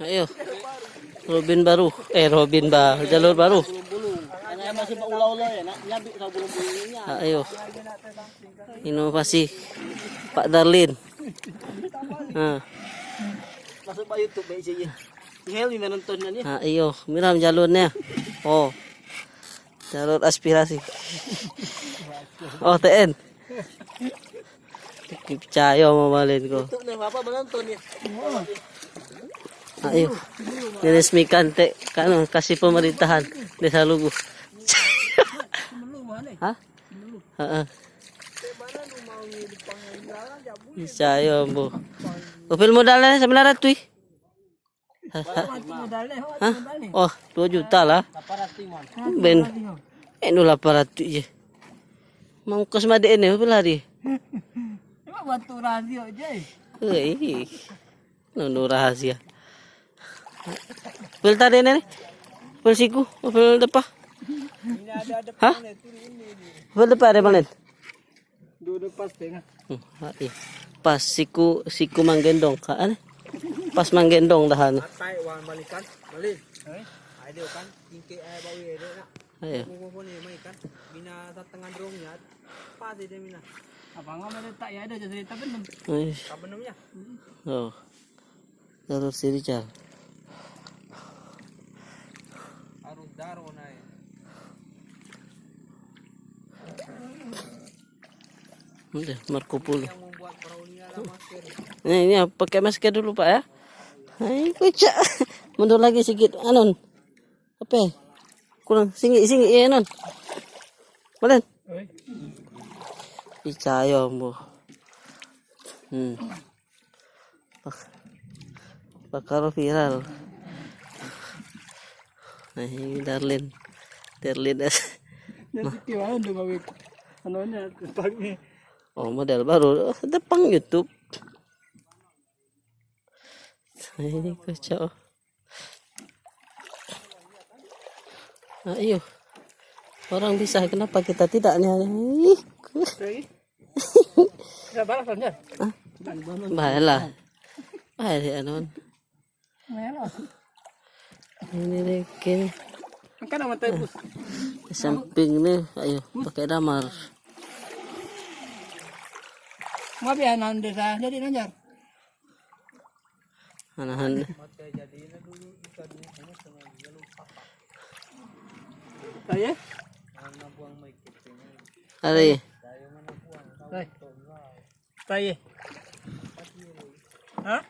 Ayo. Robin baru. Robin ba? Jalur baru. Masih ulah-ulah ya, nak nyabi sa bulong-bulongnya. Ayo. Inovasi Pak Darlin. Masuk pa YouTube ba siya. Ihel ni menonton na niya. Ayo, miram jalurnya. Oh. Jalur aspirasi. Oh, TN. Percaya mamalin ko. YouTube na papa menonton ya. Ayo. Diresmikan kasih pemerintahan Desa Lugu. Hah? Percaya mo. Upil modalnya sebenarnya tuh. Hah? Oh, 2 juta lah. Ben. Eno 800 je. Mangkos made ini upil hari. Batu radio aja. Nono rahasia. Upil tadi ini. Upil siku, upil depan. Hah? Upil depan ada balen. Dua pas tengah. Pas siku manggendong kan? Pas manggendong dahan. Atay wan balikan, balik. Ay dio kan, tingke ay bawi ede na. Ayo. Mo ni mai kan, bina sa tengah drongnya. Pa de mina. Apa nga may tak ya ada cerita benem. Ka benemnya. Oh. Jalur Sirical. Harus daro na eh. Udah, Marco Polo. Yang membuat perahu ni adalah masker. Ini pakai masker dulu Pak ya. Hai kocak. Mundur lagi sedikit. Anon. Apa? Kurang singi ya Anon. Balen. Percaya mo. Bakal viral. Nah, ini Darlin. Nanti gimana dong awik? Anonya pagi. Oh, model baru depan YouTube. Ini kacau. Ayo. Orang bisa, kenapa kita tidak nih? Balasnya. Baiklah. Baik anon. Ini rekin. Kan nama tebus. Samping nih, ayo pakai damar. Mabianan desa jadi nanjar. Anahan. Saya? Ari. Saya. Hah?